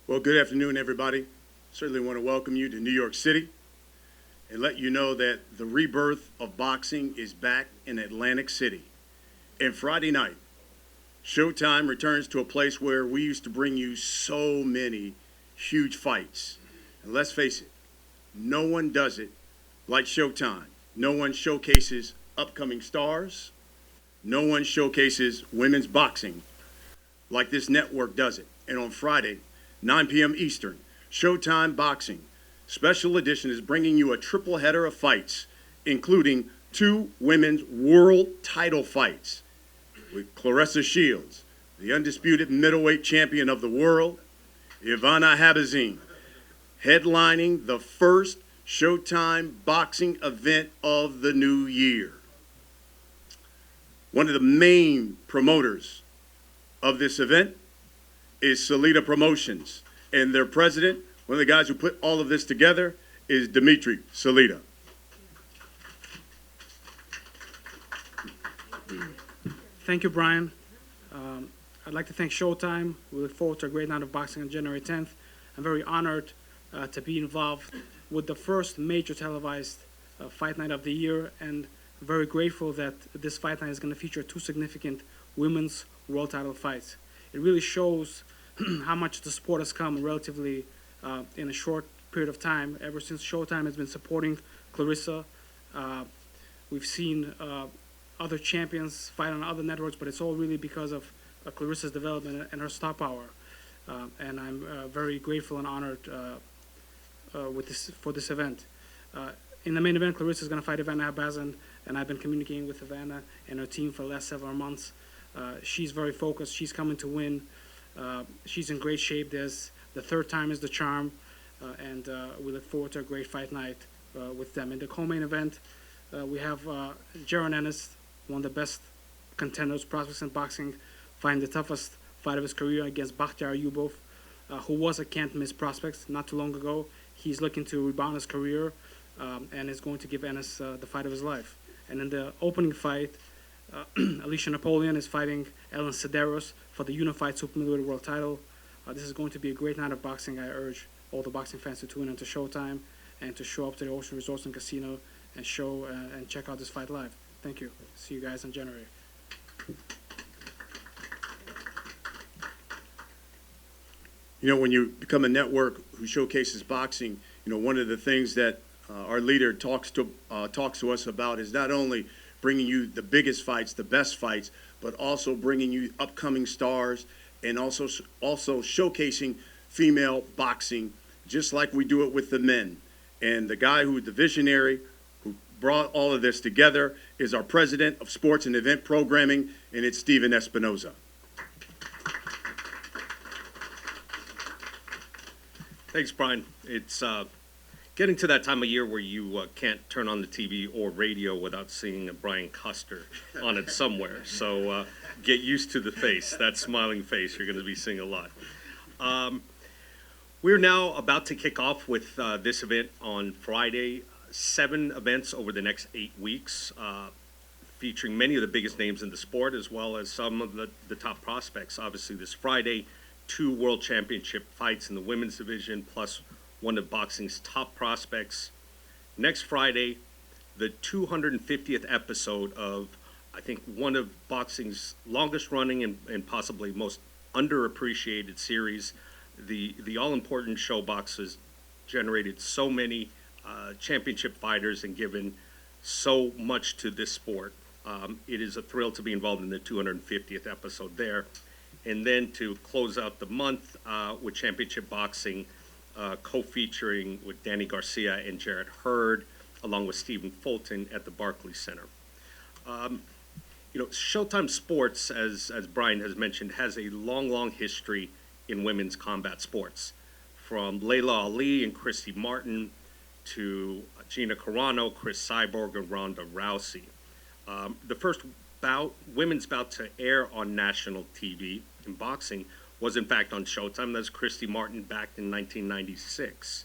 Well, good afternoon, everybody. Certainly want to welcome you to New York City and let you know that the rebirth of boxing is back in Atlantic City. And Friday night, Showtime returns to a place where we used to bring you so many huge fights. And let's face it, no one does it like Showtime. No one showcases upcoming stars. No one showcases women's boxing like this network does it. And on Friday, 9 p.m. Eastern, Showtime Boxing Special Edition is bringing you a triple header of fights, including 2 women's world title fights with Claressa Shields, the undisputed middleweight champion of the world, Ivana Habazin, headlining the first Showtime boxing event of the new year. One of the main promoters of this event is Salita Promotions, and their president, one of the guys who put all of this together, is Dimitri Salita. Thank you, Brian. I'd like to thank Showtime. We look forward to a great night of boxing on January 10th. I'm very honored to be involved with the first major televised fight night of the year, and very grateful that this fight night is going to feature 2 significant women's world title fights. It really shows how much the sport has come relatively in a short period of time. Ever since Showtime has been supporting Claressa, we've seen other champions fight on other networks, but it's all really because of Claressa's development and her star power. And I'm very grateful and honored for this event. In the main event, Claressa is going to fight Ivana Habazin, and I've been communicating with Ivana and her team for the last several months. She's very focused. She's coming to win. She's in great shape. The third time is the charm, and we look forward to a great fight night with them. In the co-main event, we have Jaron Ennis, one of the best contenders, prospects in boxing, fighting the toughest fight of his career against Bakhtiyar Eyubov, who was a can't-miss prospect not too long ago. He's looking to rebound his career and is going to give Ennis the fight of his life. And in the opening fight, Alicia Napoleon is fighting Elin Cederroos for the unified super middleweight world title. This is going to be a great night of boxing. I urge all the boxing fans to tune into Showtime and to show up to the Ocean Resorts and Casino and and check out this fight live. Thank you. See you guys in January. You know, when you become a network who showcases boxing, you know, one of the things that our leader talks to us about is not only bringing you the biggest fights, the best fights, but also bringing you upcoming stars and also showcasing female boxing, just like we do it with the men. And the guy who, the visionary, who brought all of this together is our president of sports and event programming, and it's Stephen Espinosa. Thanks, Brian. It's getting to that time of year where you can't turn on the TV or radio without seeing a Brian Custer on it somewhere. So get used to the face, that smiling face. You're going to be seeing a lot. We're now about to kick off with this event on Friday. 7 events over the next 8 weeks, featuring many of the biggest names in the sport, as well as some of the top prospects. Obviously, this Friday, 2 world championship fights in the women's division, plus one of boxing's top prospects. Next Friday, the 250th episode of, I think, one of boxing's longest running and possibly most underappreciated series. The all-important ShowBox has generated so many championship fighters and given so much to this sport. It is a thrill to be involved in the 250th episode there. And then to close out the month with Championship Boxing, co-featuring with Danny Garcia and Jarrett Hurd, along with Stephen Fulton at the Barclays Center. You know, Showtime Sports, as Brian has mentioned, has a long history in women's combat sports. From Layla Ali and Christy Martin to Gina Carano, Chris Cyborg, and Ronda Rousey. The first women's bout to air on national TV in boxing was in fact on Showtime. That's Christy Martin back in 1996.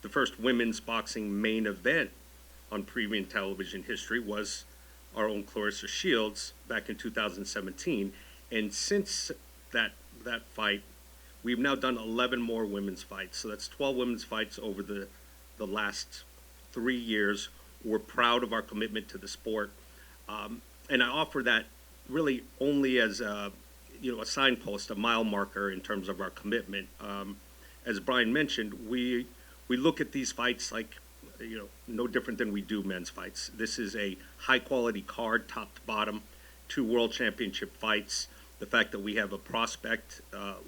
The first women's boxing main event on premium television history was our own Claressa Shields back in 2017. And since that fight, we've now done 11 more women's fights. So that's 12 women's fights over the last 3 years. We're proud of our commitment to the sport. And I offer that really only as a signpost, a mile marker in terms of our commitment. As Brian mentioned, we look at these fights like, no different than we do men's fights. This is a high-quality card, top to bottom, 2 world championship fights. The fact that we have a prospect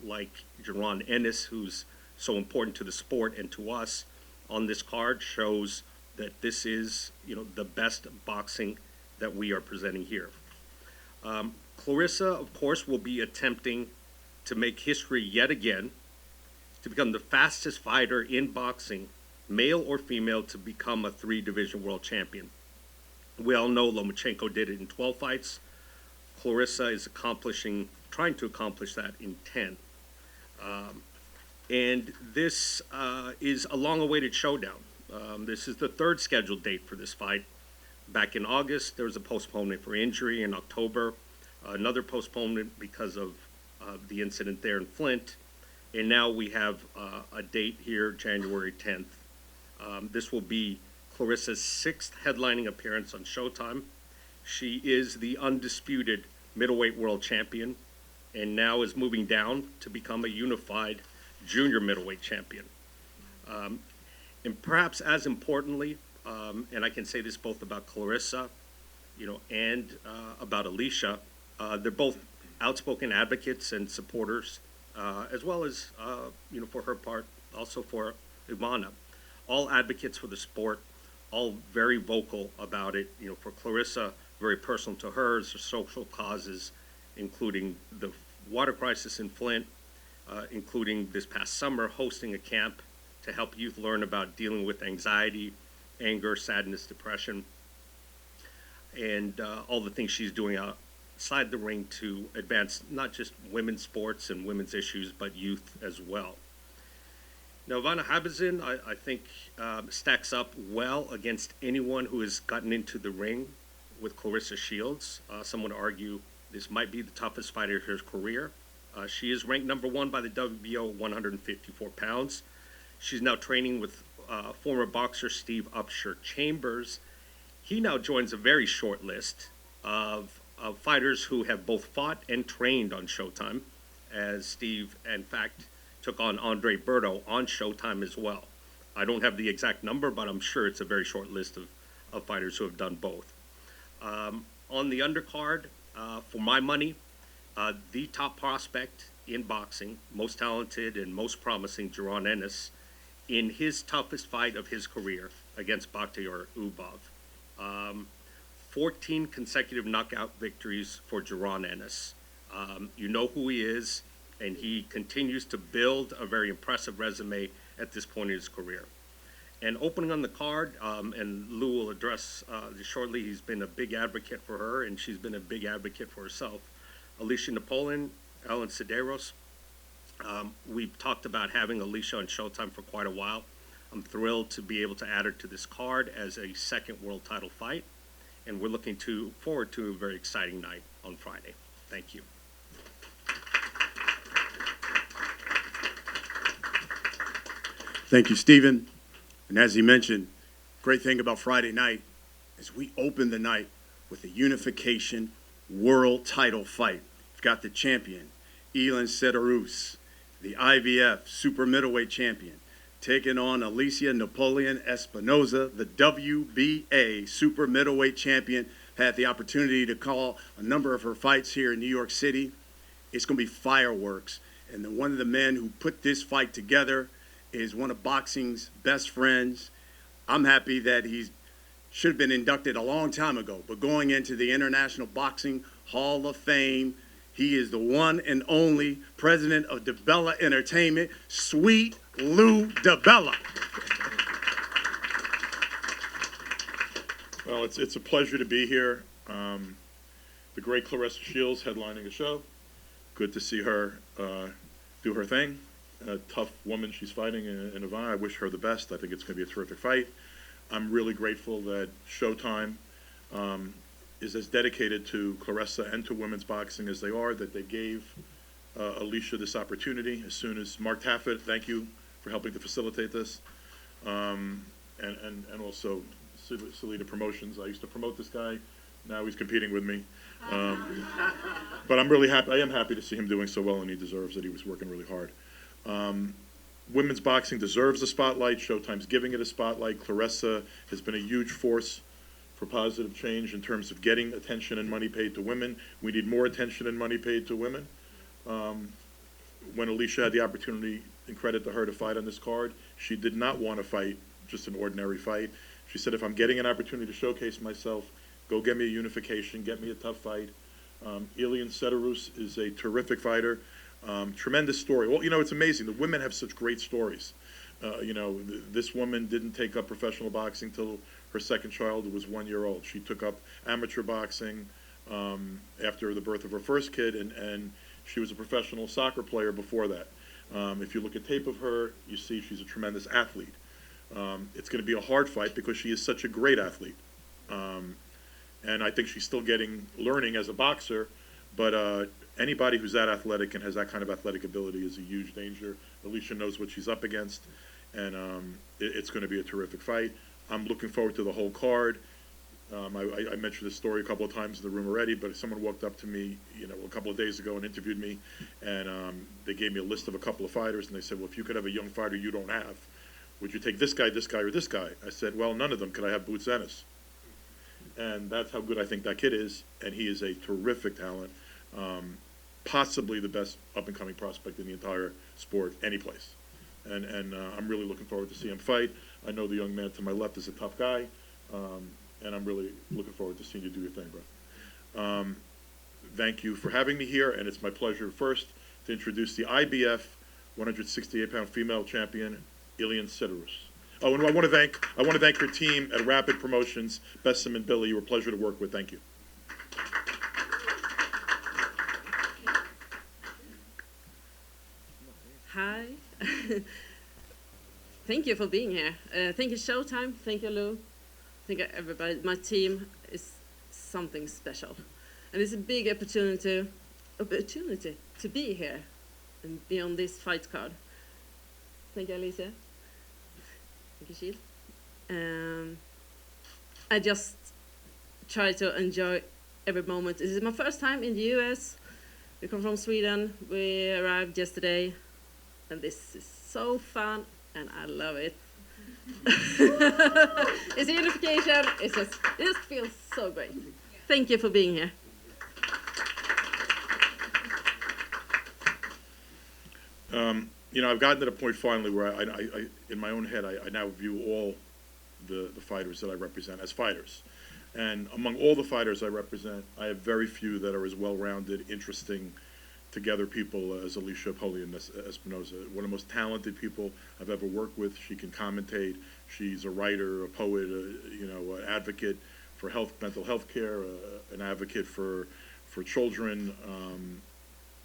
like Jaron Ennis, who's so important to the sport and to us on this card, shows that this is, the best boxing that we are presenting here. Claressa, of course, will be attempting to make history yet again, to become the fastest fighter in boxing, male or female, to become a 3-division world champion. We all know Lomachenko did it in 12 fights. Claressa is trying to accomplish that in 10. And this is a long-awaited showdown. This is the 3rd scheduled date for this fight. Back in August, there was a postponement for injury. In October, another postponement because of the incident there in Flint. And now we have a date here, January 10th. This will be Claressa's 6th headlining appearance on Showtime. She is the undisputed middleweight world champion and now is moving down to become a unified junior middleweight champion. And perhaps as importantly, and I can say this both about Claressa, and about Alicia, they're both outspoken advocates and supporters, as well as, for her part, also for Ivana. All advocates for the sport, all very vocal about it. For Claressa, very personal to her is the social causes, including the water crisis in Flint, including this past summer hosting a camp to help youth learn about dealing with anxiety, anger, sadness, depression, and all the things she's doing outside the ring to advance not just women's sports and women's issues, but youth as well. Now, Ivana Habazin, I think, stacks up well against anyone who has gotten into the ring with Claressa Shields. Some would argue this might be the toughest fighter of her career. She is ranked number 1 by the WBO, 154 pounds. She's now training with former boxer Steve Upshur Chambers. He now joins a very short list of fighters who have both fought and trained on Showtime, as Steve, in fact, took on Andre Berto on Showtime as well. I don't have the exact number, but I'm sure it's a very short list of fighters who have done both. On the undercard, for my money, the top prospect in boxing, most talented and most promising, Jaron Ennis, in his toughest fight of his career against Bakhtiyar Eyubov. 14 consecutive knockout victories for Jaron Ennis. You know who he is, and he continues to build a very impressive resume at this point in his career. And opening on the card, and Lou will address this shortly, he's been a big advocate for her, and she's been a big advocate for herself. Alicia Napoleon, Elin Cederroos. We've talked about having Alicia on Showtime for quite a while. I'm thrilled to be able to add her to this card as a 2nd world title fight, and we're looking forward to a very exciting night on Friday. Thank you. Thank you, Stephen. And as he mentioned, great thing about Friday night is we open the night with a unification world title fight. We've got the champion, Elin Cederroos, the IVF super middleweight champion, taking on Alicia Napoleon Espinosa, the WBA super middleweight champion. Had the opportunity to call a number of her fights here in New York City. It's going to be fireworks. And then one of the men who put this fight together is one of boxing's best friends. I'm happy that he should have been inducted a long time ago, but going into the International Boxing Hall of Fame, he is the one and only president of DeBella Entertainment, Sweet Lou DeBella. Well, it's a pleasure to be here. The great Claressa Shields headlining the show. Good to see her do her thing. A tough woman she's fighting in Ivana. I wish her the best. I think it's going to be a terrific fight. I'm really grateful that Showtime is as dedicated to Claressa and to women's boxing as they are, that they gave Alicia this opportunity as soon as Mark Taffet, thank you for helping to facilitate this, and also Salita Promotions. I used to promote this guy. Now he's competing with me. But I'm really happy. I am happy to see him doing so well, and he deserves it. He was working really hard. Women's boxing deserves a spotlight. Showtime's giving it a spotlight. Claressa has been a huge force for positive change in terms of getting attention and money paid to women. We need more attention and money paid to women. When Alicia had the opportunity, and credit to her, to fight on this card, she did not want to fight just an ordinary fight. She said, if I'm getting an opportunity to showcase myself, go get me a unification, get me a tough fight. Elin Cederroos is a terrific fighter. Tremendous story. Well, you know, it's amazing. The women have such great stories. You know, this woman didn't take up professional boxing till her second child was 1 year old. She took up amateur boxing after the birth of her first kid, and she was a professional soccer player before that. If you look at tape of her, you see she's a tremendous athlete. It's going to be a hard fight because she is such a great athlete. And I think she's still learning as a boxer, but anybody who's that athletic and has that kind of athletic ability is a huge danger. Alicia knows what she's up against, and it's going to be a terrific fight. I'm looking forward to the whole card. I mentioned this story a couple of times in the room already, but someone walked up to me, you know, a couple of days ago and interviewed me, and they gave me a list of a couple of fighters, and they said, well, if you could have a young fighter you don't have, would you take this guy, or this guy? I said, well, none of them. Could I have Boots Ennis? And that's how good I think that kid is, and he is a terrific talent, possibly the best up-and-coming prospect in the entire sport, any place. And I'm really looking forward to see him fight. I know the young man to my left is a tough guy, and I'm really looking forward to seeing you do your thing, bro. Thank you for having me here, and it's my pleasure first to introduce the IBF 168-pound female champion, Elin Cederroos. Oh, and I want to thank her team at Rapid Promotions, Bessim and Billy. You were a pleasure to work with. Thank you. Hi. Thank you for being here. Thank you, Showtime. Thank you, Lou. Thank you, everybody. My team is something special. And it's a big opportunity to be here and be on this fight card. Thank you, Alicia. Thank you, Shield. I just try to enjoy every moment. This is my first time in the US. We come from Sweden. We arrived yesterday. And this is so fun, and I love it. It's a unification. It just feels so great. Thank you for being here. You know, I've gotten to the point finally where I in my own head, I now view all the fighters that I represent as fighters. And among all the fighters I represent, I have very few that are as well-rounded, interesting, together people as Alicia, Napoleon, Espinosa. One of the most talented people I've ever worked with. She can commentate. She's a writer, a poet, an advocate for mental health care, an advocate for children,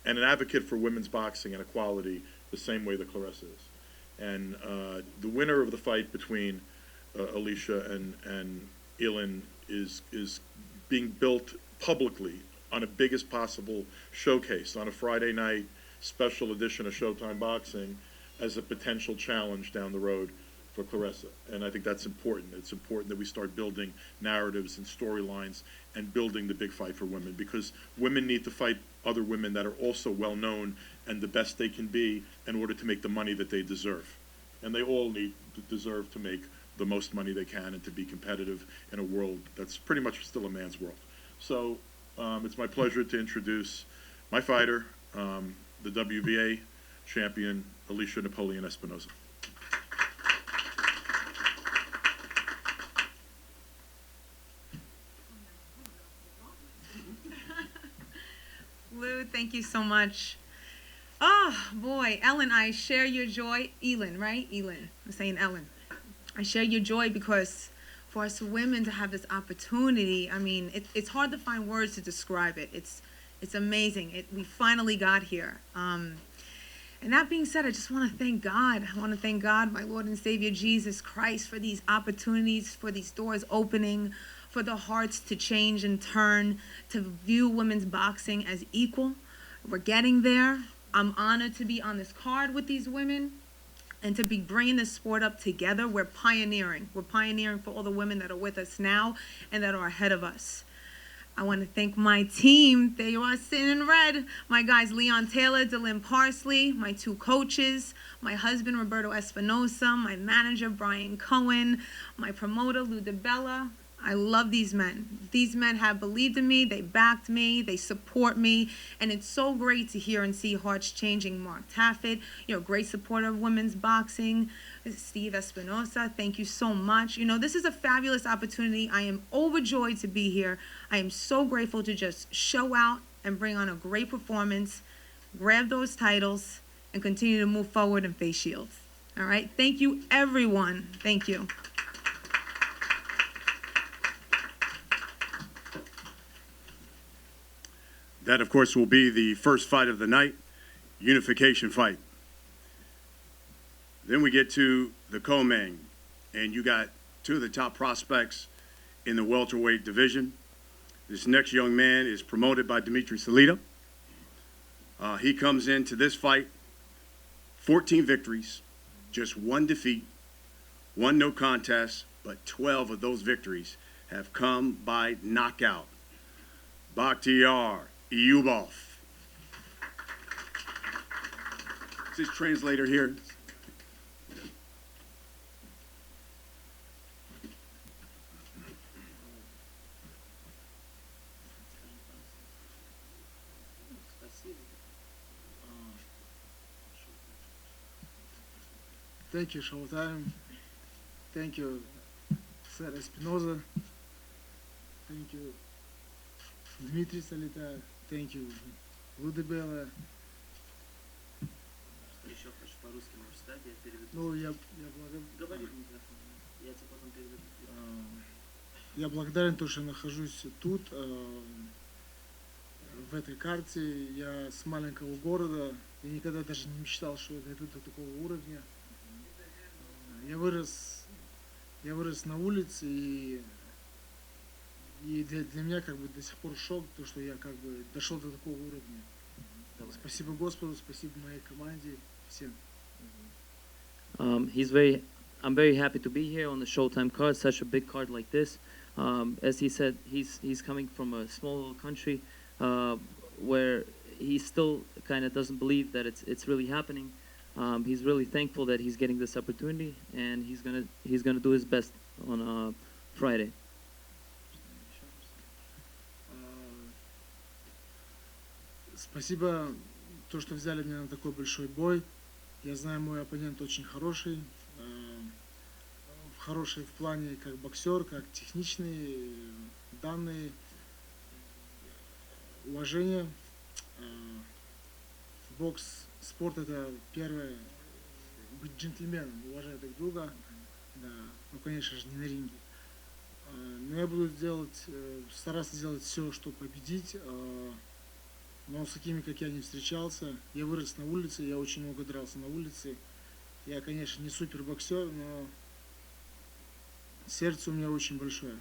and an advocate for women's boxing and equality the same way that Claressa is. And the winner of the fight between Alicia and Elin is being built publicly on a biggest possible showcase on a Friday night special edition of Showtime Boxing as a potential challenge down the road for Claressa. And I think that's important. It's important that we start building narratives and storylines and building the big fight for women, because women need to fight other women that are also well known and the best they can be in order to make the money that they deserve. And they all deserve to make the most money they can and to be competitive in a world that's pretty much still a man's world. So it's my pleasure to introduce my fighter, the WBA champion, Alicia Napoleon Espinosa. Lou, thank you so much. Oh, boy, Elin, I share your joy. Elin, right? Elin. I'm saying Elin. I share your joy because for us women to have this opportunity, I mean, it's hard to find words to describe it. It's amazing. We finally got here. And that being said, I just want to thank God. I want to thank God, my Lord and Savior, Jesus Christ, for these opportunities, for these doors opening, for the hearts to change and turn, to view women's boxing as equal. We're getting there. I'm honored to be on this card with these women and to be bringing this sport up together. We're pioneering. We're pioneering for all the women that are with us now and that are ahead of us. I want to thank my team. There you are sitting in red. My guys, Leon Taylor, Dylan Parsley, my 2 coaches, my husband, Roberto Espinosa, my manager, Brian Cohen, my promoter, Lou DeBella. I love these men. These men have believed in me, they backed me, they support me, and it's so great to hear and see hearts changing. Mark Taffet, you're a great supporter of women's boxing. Steve Espinosa, thank you so much. You know, this is a fabulous opportunity. I am overjoyed to be here. I am so grateful to just show out and bring on a great performance, grab those titles, and continue to move forward and face Shields. All right? Thank you, everyone. Thank you. That, of course, will be the first fight of the night, unification fight. Then we get to the co-main, and you got 2 of the top prospects in the welterweight division. This next young man is promoted by Dimitri Salita. He comes into this fight, 14 victories, just 1 defeat, 1 no contest, but 12 of those victories have come by knockout. Bakhtiyar Eyubov. Is this translator here? Thank you, Showtime. Thank you, Sir Espinosa. Thank you, Dmitry Salita. Thank you, Ludebella. Еще хочешь по-русски можешь сказать, я переведу. Ну, Говори в микрофон, я тебе потом переведу. я благодарен, то, что я нахожусь тут, в этой карте. Я с маленького города. Я никогда даже не мечтал, что я дойду до такого уровня. Я вырос на улице, и для меня как бы до сих пор шок, то, что я как бы дошел до такого уровня. Спасибо Господу, спасибо моей команде, всем. I'm very happy to be here on the Showtime card, such a big card like this. As he said, he's coming from a small little country where he still kind of doesn't believe that it's really happening. He's really thankful that he's getting this opportunity, and he's gonna do his best on Friday. Спасибо, то, что взяли меня на такой большой бой. Я знаю, мой оппонент очень хороший. Хороший в плане как боксер, как техничные данные, уважение. Бокс, спорт — это первое, быть джентльменом, уважать друг друга. Да, ну, конечно же, не на ринге. Но я буду стараться делать все, чтобы победить. Но с такими, как я, не встречался. Я вырос на улице, я очень много дрался на улице. Я, конечно, не супер боксер, но сердце у меня очень большое.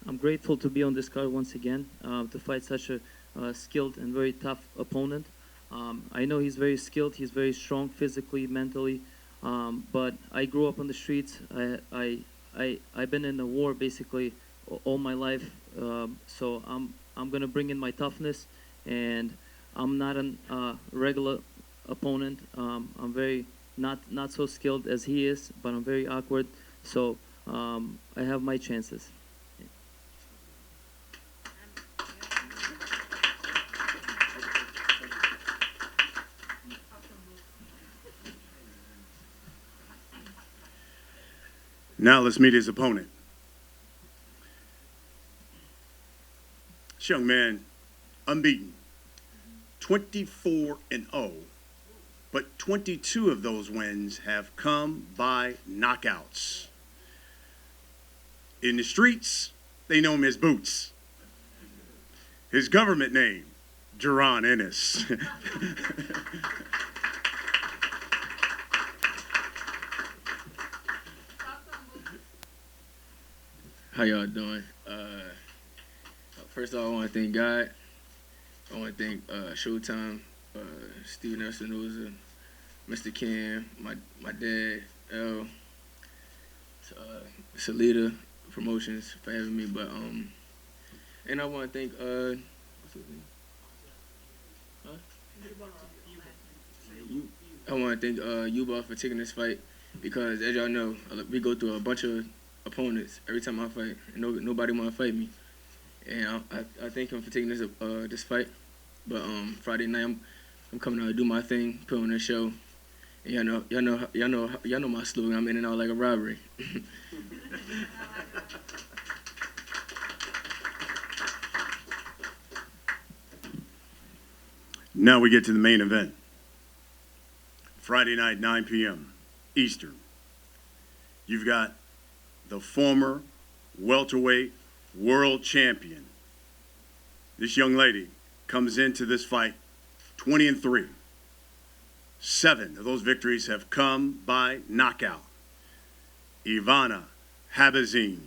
I'm grateful to be on this card once again, to fight such a skilled and very tough opponent. I know he's very skilled, he's very strong physically, mentally, but I grew up on the streets. I've been in the war basically all my life, so I'm gonna bring in my toughness, and I'm not a regular opponent. I'm very not so skilled as he is, but I'm very awkward, so I have my chances. Now let's meet his opponent. This young man, unbeaten, 24-0, but 22 of those wins have come by knockouts. In the streets, they know him as Boots. His government name, Jaron Ennis. How y'all doing? First of all, I want to thank God. I want to thank Showtime Steven Espinosa, Mr. Ken, my dad, L, Salita Promotions for having me. But and I want to thank what's his name? Huh? I want to thank Eyubov for taking this fight because, as y'all know, we go through a bunch of opponents every time I fight, and nobody want to fight me. And I thank him for taking this fight. But Friday night I'm coming out to do my thing, put on a show. And y'all know my slogan. I'm in and out like a robbery. Now we get to the main event. Friday night, 9 p.m. Eastern. You've got the former welterweight world champion. This young lady comes into this fight 20-3. 7 of those victories have come by knockout. Ivana Habazin.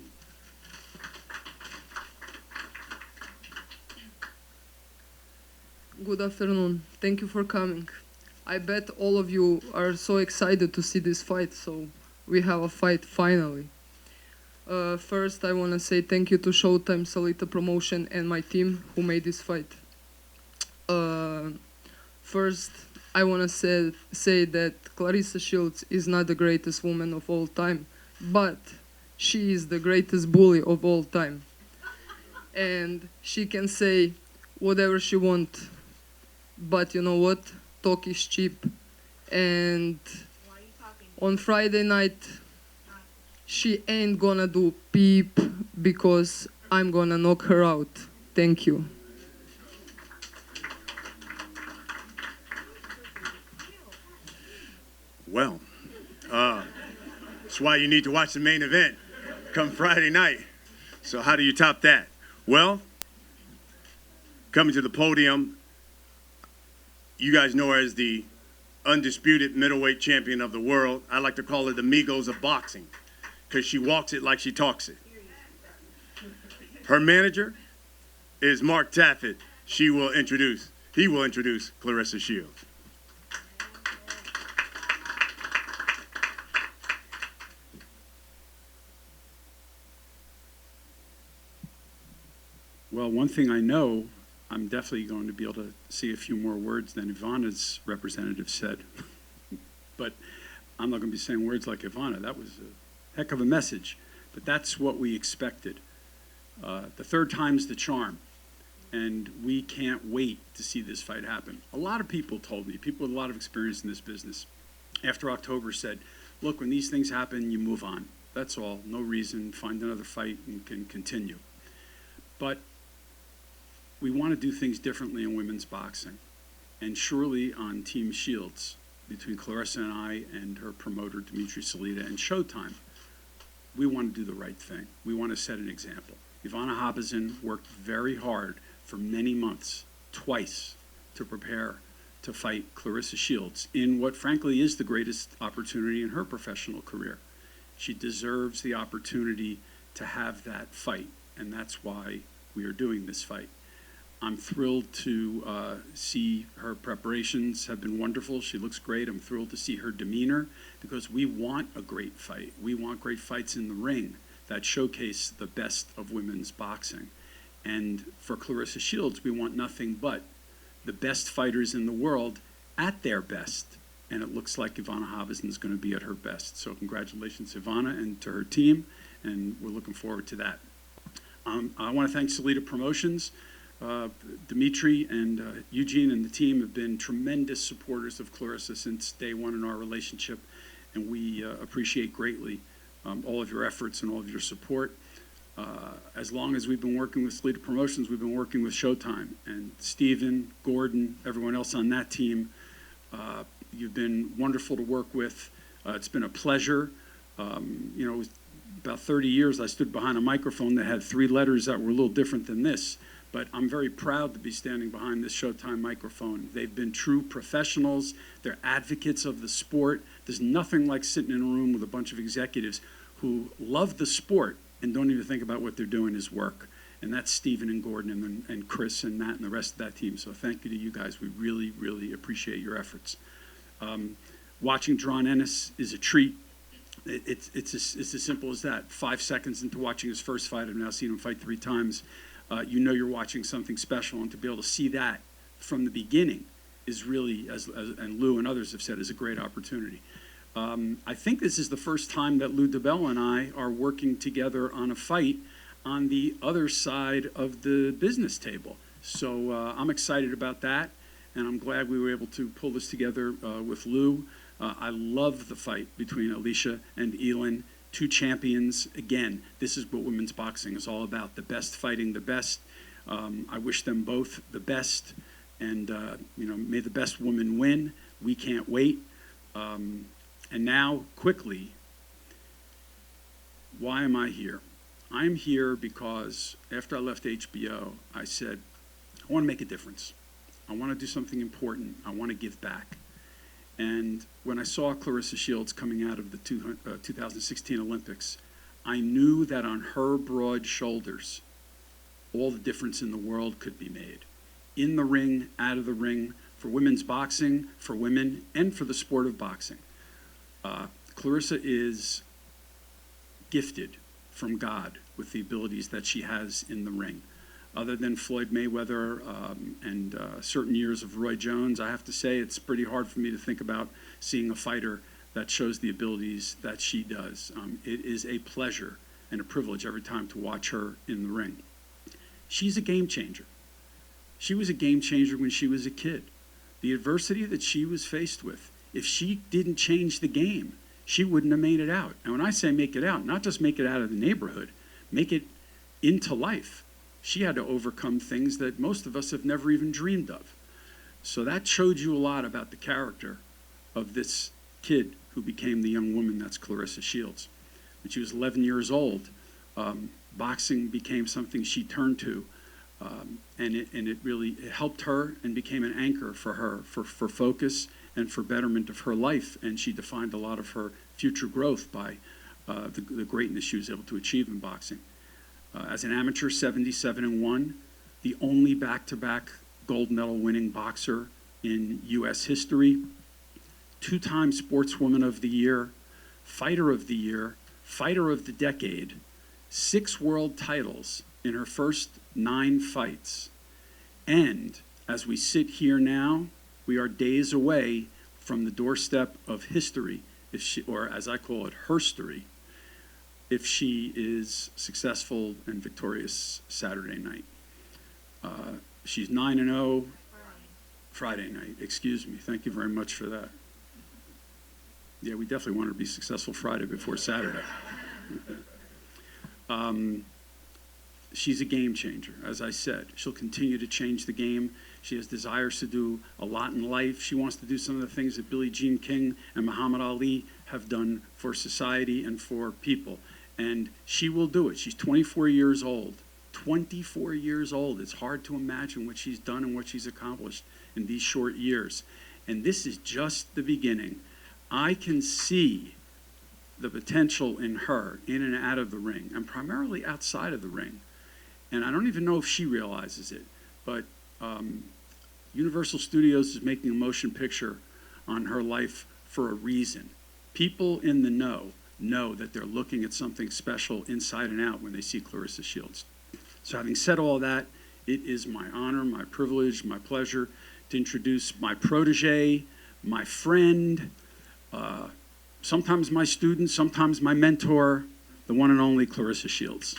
Good afternoon. Thank you for coming. I bet all of you are so excited to see this fight, so we have a fight finally. First, I want to say thank you to Showtime, Salita Promotion, and my team who made this fight. First, I want to say that Claressa Shields is not the greatest woman of all time, but she is the greatest bully of all time. And she can say whatever she wants, but you know what? Talk is cheap. And on Friday night, she ain't gonna do peep because I'm gonna knock her out. Thank you. Well, that's why you need to watch the main event come Friday night. So how do you top that? Well, coming to the podium, you guys know her as the undisputed middleweight champion of the world. I like to call her the Migos of boxing because she walks it like she talks it. Her manager is Mark Taffet. He will introduce Claressa Shields. Well, one thing I know, I'm definitely going to be able to see a few more words than Ivana's representative said. But I'm not going to be saying words like Ivana. That was a heck of a message. But that's what we expected. The third time's the charm. And we can't wait to see this fight happen. A lot of people told me, people with a lot of experience in this business, after October said, look, when these things happen, you move on. That's all. No reason. Find another fight and can continue. But we want to do things differently in women's boxing. And surely on Team Shields, between Claressa and I and her promoter, Dimitri Salita, and Showtime, we want to do the right thing. We want to set an example. Ivana Habazin worked very hard for many months, twice, to prepare to fight Claressa Shields in what frankly is the greatest opportunity in her professional career. She deserves the opportunity to have that fight, and that's why we are doing this fight. I'm thrilled to see her preparations have been wonderful. She looks great. I'm thrilled to see her demeanor because we want a great fight. We want great fights in the ring that showcase the best of women's boxing. And for Claressa Shields, we want nothing but the best fighters in the world at their best. And it looks like Ivana Habazin is going to be at her best. So congratulations, Ivana, and to her team. And we're looking forward to that. I want to thank Salita Promotions. Dimitri and Eugene and the team have been tremendous supporters of Claressa since day one in our relationship. And we appreciate greatly all of your efforts and all of your support. As long as we've been working with Salita Promotions, we've been working with Showtime. And Steven, Gordon, everyone else on that team, you've been wonderful to work with. It's been a pleasure. You know, it was about 30 years I stood behind a microphone that had 3 letters that were a little different than this. But I'm very proud to be standing behind this Showtime microphone. They've been true professionals. They're advocates of the sport. There's nothing like sitting in a room with a bunch of executives who love the sport and don't even think about what they're doing as work. And that's Stephen and Gordon and Chris and Matt and the rest of that team. So thank you to you guys. We really, really appreciate your efforts. Watching Jaron Ennis is a treat. It's as simple as that. 5 seconds into watching his first fight, I've now seen him fight 3 times. You know you're watching something special, and to be able to see that from the beginning is really, and Lou and others have said, is a great opportunity. I think this is the first time that Lou DeBell and I are working together on a fight on the other side of the business table. So I'm excited about that, and I'm glad we were able to pull this together with Lou. I love the fight between Alicia and Elin, 2 champions. Again, this is what women's boxing is all about, the best fighting the best. I wish them both the best, and may the best woman win. We can't wait. And now, quickly, why am I here? I'm here because after I left HBO, I said, I want to make a difference. I want to do something important. I want to give back. And when I saw Claressa Shields coming out of the 2016 Olympics, I knew that on her broad shoulders, all the difference in the world could be made. In the ring, out of the ring, for women's boxing, for women, and for the sport of boxing. Claressa is gifted from God with the abilities that she has in the ring. Other than Floyd Mayweather and certain years of Roy Jones, I have to say it's pretty hard for me to think about seeing a fighter that shows the abilities that she does. It is a pleasure and a privilege every time to watch her in the ring. She's a game changer. She was a game changer when she was a kid. The adversity that she was faced with, if she didn't change the game, she wouldn't have made it out. And when I say make it out, not just make it out of the neighborhood, make it into life. She had to overcome things that most of us have never even dreamed of. So that showed you a lot about the character of this kid who became the young woman that's Claressa Shields. When she was 11 years old, boxing became something she turned to, and it really helped her and became an anchor for her, for focus and for betterment of her life. And she defined a lot of her future growth by the greatness she was able to achieve in boxing. As an amateur, 77-1, the only back-to-back gold medal winning boxer in U.S. history, 2-time Sportswoman of the Year, Fighter of the Year, Fighter of the Decade, 6 world titles in her first 9 fights. And as we sit here now, we are days away from the doorstep of history, if she, or as I call it, herstory, if she is successful and victorious Saturday night. She's 9-0 Friday night, excuse me. Thank you very much for that. Yeah, we definitely want her to be successful Friday before Saturday. She's a game changer, as I said. She'll continue to change the game. She has desires to do a lot in life. She wants to do some of the things that Billie Jean King and Muhammad Ali have done for society and for people. And she will do it. She's 24 years old. 24 years old. It's hard to imagine what she's done and what she's accomplished in these short years. And this is just the beginning. I can see the potential in her, in and out of the ring, and primarily outside of the ring. And I don't even know if she realizes it, but Universal Studios is making a motion picture on her life for a reason. People in the know that they're looking at something special inside and out when they see Claressa Shields. So having said all that, it is my honor, my privilege, my pleasure to introduce my protege, my friend, sometimes my student, sometimes my mentor, the one and only Claressa Shields.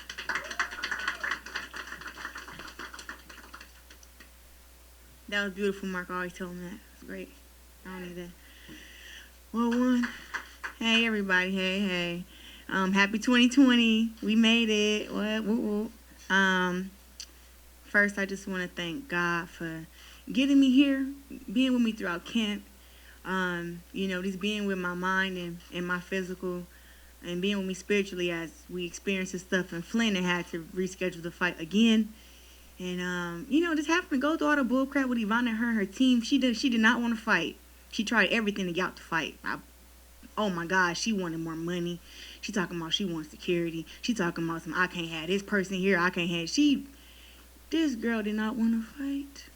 That was beautiful, Mark. I always tell him that. It's great. I don't need that. Well, one. Hey, everybody. Hey. Happy 2020. We made it. What? Woo. First, I just want to thank God for getting me here, being with me throughout camp. Just being with my mind and my physical, and being with me spiritually as we experienced this stuff in Flint and had to reschedule the fight again. And, just having to go through all the bullcrap with Ivana and her team. She did not want to fight. She tried everything to get out to fight. Oh, my God, she wanted more money. She talking about she wants security. She talking about some I can't have this person here. I can't have this girl did not want to fight.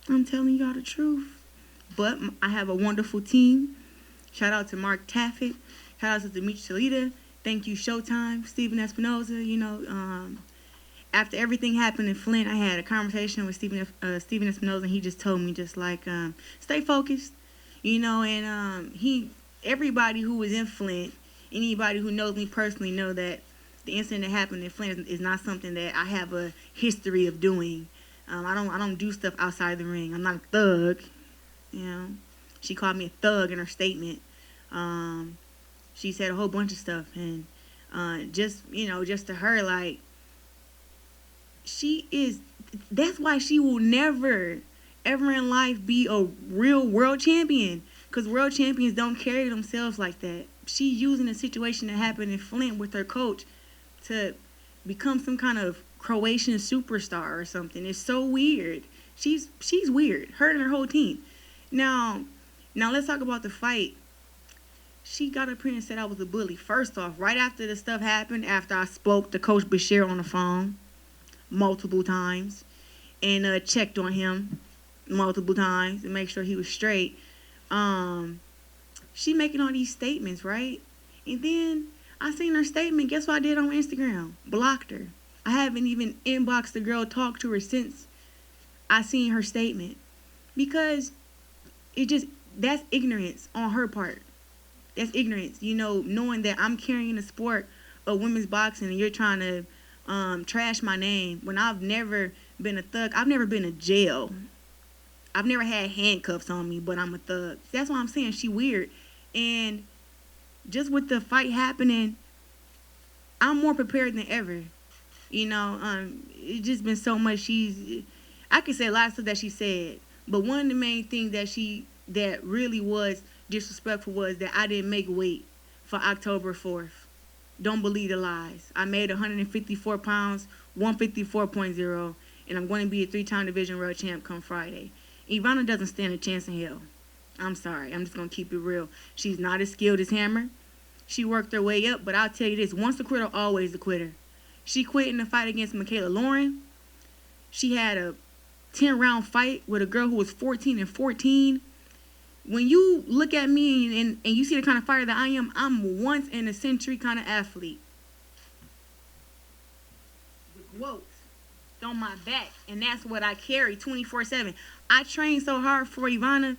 I'm telling y'all the truth. But I have a wonderful team. Shout out to Mark Taffet. Shout out to Dimitri Salita. Thank you, Showtime, Stephen Espinosa. You know, after everything happened in Flint, I had a conversation with Stephen Espinosa, and he just told me just like, stay focused. You know, and everybody who was in Flint, anybody who knows me personally know that the incident that happened in Flint is not something that I have a history of doing. I don't do stuff outside the ring. I'm not a thug. You know, she called me a thug in her statement. She said a whole bunch of stuff, and just to her, like, that's why she will never ever in life be a real world champion, because world champions don't carry themselves like that. She's using a situation that happened in Flint with her coach to become some kind of Croatian superstar or something. It's so weird. She's weird. Her and her whole team. Now let's talk about the fight. She got up here and said I was a bully. First off, right after the stuff happened, after I spoke to Coach Bashir on the phone multiple times and checked on him multiple times to make sure he was straight, she making all these statements, right? And then I seen her statement. Guess what I did on Instagram? Blocked her. I haven't even inboxed the girl, talked to her since I seen her statement. Because that's ignorance on her part. That's ignorance, you know, knowing that I'm carrying the sport of women's boxing and you're trying to trash my name when I've never been a thug. I've never been in jail. I've never had handcuffs on me, but I'm a thug. That's why I'm saying she weird. And just with the fight happening, I'm more prepared than ever. You know, it's just been so much. I could say a lot of stuff that she said, but one of the main things that really was disrespectful was that I didn't make weight for October 4th. Don't believe the lies. I made 154 pounds, 154.0, and I'm going to be a 3-time division world champ come Friday. Ivana doesn't stand a chance in hell. I'm sorry. I'm just going to keep it real. She's not as skilled as Hammer. She worked her way up, but I'll tell you this. Once a quitter, always a quitter. She quit in the fight against Michaela Lauren. She had a 10-round fight with a girl who was 14-14. When you look at me and you see the kind of fighter that I am, I'm once in a century kind of athlete. With quotes on my back, and that's what I carry 24/7. I train so hard for Ivana.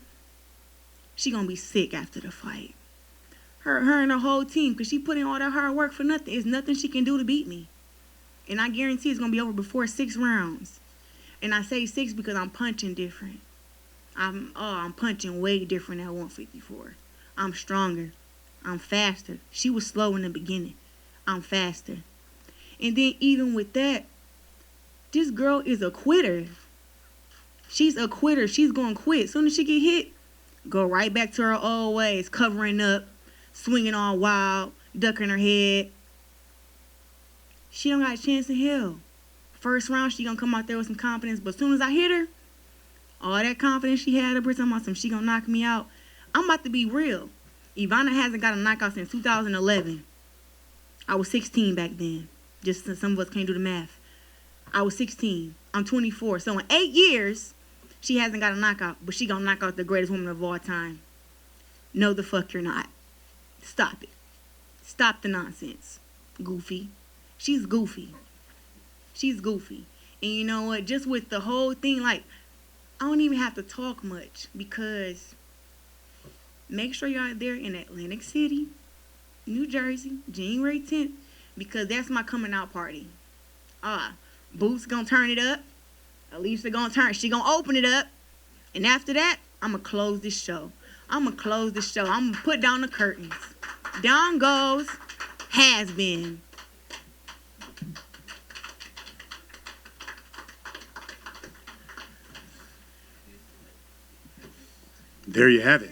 She gonna be sick after the fight. Her and her whole team, because she put in all that hard work for nothing. There's nothing she can do to beat me. And I guarantee it's gonna be over before 6 rounds. And I say 6 because I'm punching different. I'm punching way different at 154. I'm stronger. I'm faster. She was slow in the beginning. I'm faster. And then even with that, this girl is a quitter. She's a quitter. She's going to quit. As soon as she get hit, go right back to her old ways, covering up, swinging all wild, ducking her head. She don't got a chance in hell. First round, she going to come out there with some confidence. But as soon as I hit her, all that confidence she had up her talking about some she going to knock me out. I'm about to be real. Ivana hasn't got a knockout since 2011. I was 16 back then. Just so some of us can't do the math. I was 16. I'm 24. So in 8 years, she hasn't got a knockout. But she going to knock out the greatest woman of all time. No, the fuck you're not. Stop it. Stop the nonsense. Goofy. She's goofy. She's goofy. And you know what? Just with the whole thing, like, I don't even have to talk much because make sure you're out there in Atlantic City, New Jersey, January 10th, because that's my coming out party. Boots gonna turn it up. Alicia she gonna open it up. And after that, I'm gonna close this show. I'm gonna put down the curtains. Down goes Has Been. There you have it.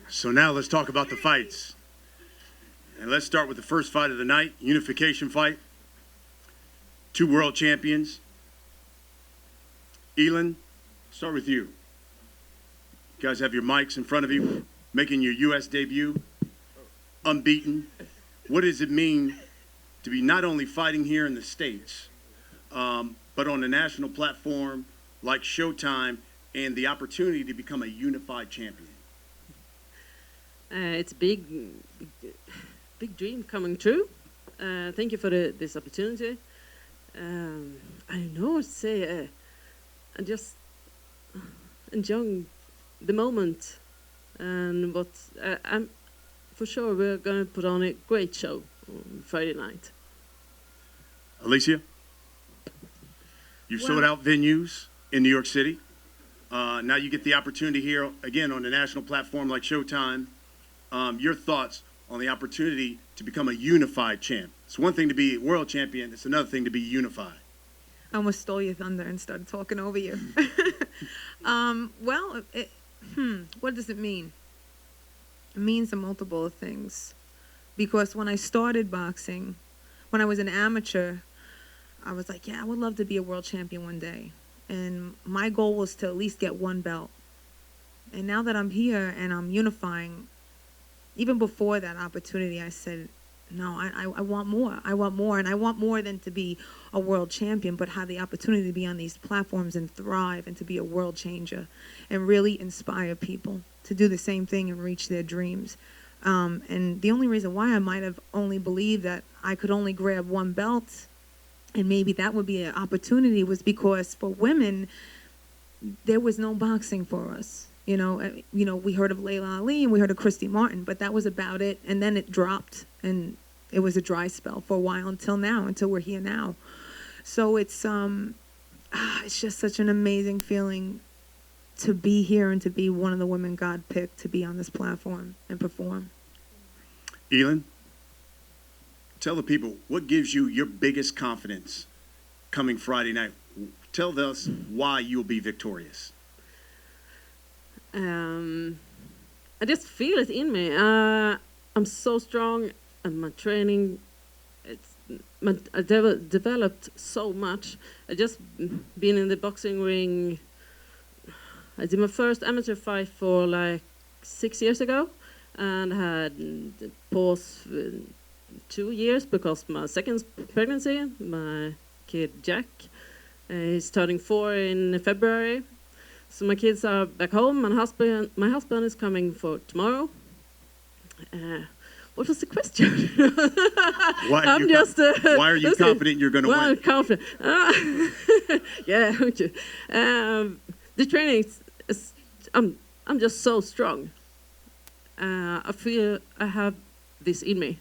So now let's talk about the fights. And let's start with the first fight of the night, unification fight. 2 world champions. Elin, start with you. You guys have your mics in front of you, making your U.S. debut. unbeaten. What does it mean to be not only fighting here in the States, but on a national platform like Showtime and the opportunity to become a unified champion? It's a big dream coming true. Thank you for this opportunity. I don't know what to say. I'm just enjoying the moment, and I'm for sure we're going to put on a great show on Friday night. Alicia, you've sold out venues in New York City. Now you get the opportunity here again on a national platform like Showtime. Your thoughts on the opportunity to become a unified champ? It's one thing to be world champion. It's another thing to be unified. I almost stole your thunder and started talking over you. What does it mean? It means a multiple of things. Because when I started boxing, when I was an amateur, I was like, yeah, I would love to be a world champion one day. And my goal was to at least get one belt. And now that I'm here and I'm unifying, even before that opportunity, I said, no, I want more. I want more. And I want more than to be a world champion, but have the opportunity to be on these platforms and thrive and to be a world changer and really inspire people to do the same thing and reach their dreams. And the only reason why I might have only believed that I could only grab one belt and maybe that would be an opportunity was because for women, there was no boxing for us. You know, we heard of Layla Ali and we heard of Christy Martin, but that was about it. And then it dropped and it was a dry spell for a while until now, until we're here now. So it's just such an amazing feeling to be here and to be one of the women God picked to be on this platform and perform. Elin, tell the people, what gives you your biggest confidence coming Friday night? Tell us why you'll be victorious. I just feel it in me. I'm so strong, and my training, I developed so much. I just been in the boxing ring. I did my first amateur fight for like 6 years ago, and had pause for 2 years because my second pregnancy, my kid Jack, is turning 4 in February. So my kids are back home. My husband is coming for tomorrow. What was the question? Why are you confident you're going to win? I'm confident. Yeah, okay. The training is I'm just so strong. I feel I have this in me,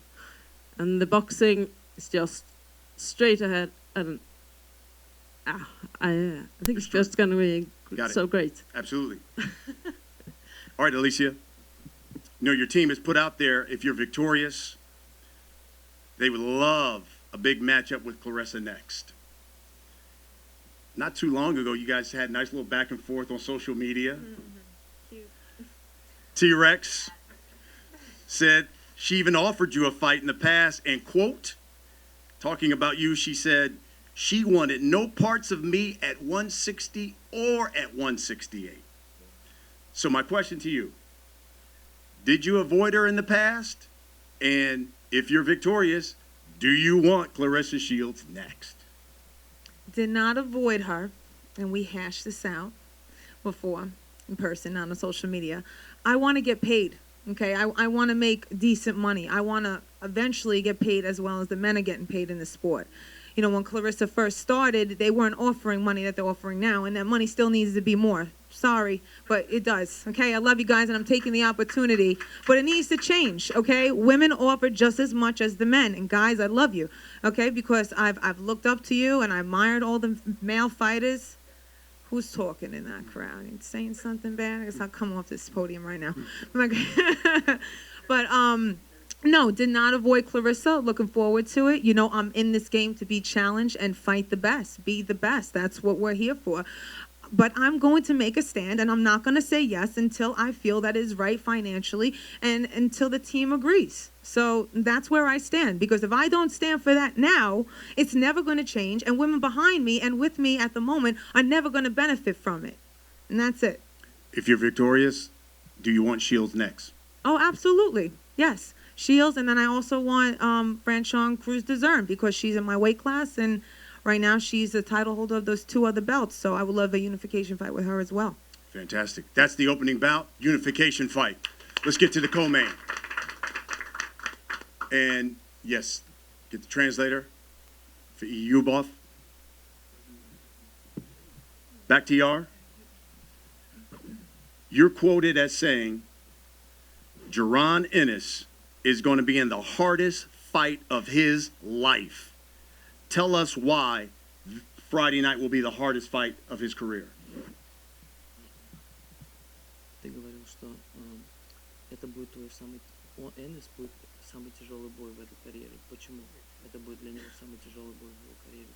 and the boxing is just straight ahead. And I think it's just going to be so great. Absolutely. All right, Alicia. You know, your team has put out there, if you're victorious, they would love a big matchup with Claressa next. Not too long ago, you guys had a nice little back and forth on social media. Cute. T-Rex said she even offered you a fight in the past, and quote, talking about you, she said, she wanted no parts of me at 160 or at 168. So my question to you, did you avoid her in the past? And if you're victorious, do you want Claressa Shields next? Did not avoid her, and we hashed this out before in person, not on social media. I want to get paid, okay? I want to make decent money. I want to eventually get paid as well as the men are getting paid in the sport. You know, when Claressa first started, they weren't offering money that they're offering now, and that money still needs to be more. Sorry, but it does, okay? I love you guys, and I'm taking the opportunity, but it needs to change, okay? Women offer just as much as the men, and guys, I love you, okay? Because I've looked up to you, and I admired all the male fighters. Who's talking in that crowd? Ain't saying something bad? I guess I'll come off this podium right now. But, no, did not avoid Claressa. Looking forward to it. You know, I'm in this game to be challenged and fight the best, be the best. That's what we're here for. But I'm going to make a stand, and I'm not going to say yes until I feel that is right financially and until the team agrees. So that's where I stand, because if I don't stand for that now, it's never going to change, and women behind me and with me at the moment are never going to benefit from it. And that's it. If you're victorious, do you want Shields next? Oh, absolutely. Yes. Shields, and then I also want Franchon Cruz Dezern because she's in my weight class, and right now she's the title holder of those 2 other belts. So I would love a unification fight with her as well. Fantastic. That's the opening bout, unification fight. Let's get to the co-main. And yes, get the translator for Eyubov. Bakhtiyar, you're quoted as saying Jaron Ennis is going to be in the hardest fight of his life. Tell us why Friday night will be the hardest fight of his career. Ты говорил, что это будет твой самый... Эннис будет самый тяжелый бой в этой карьере. Почему? Это будет для него самый тяжелый бой в его карьере.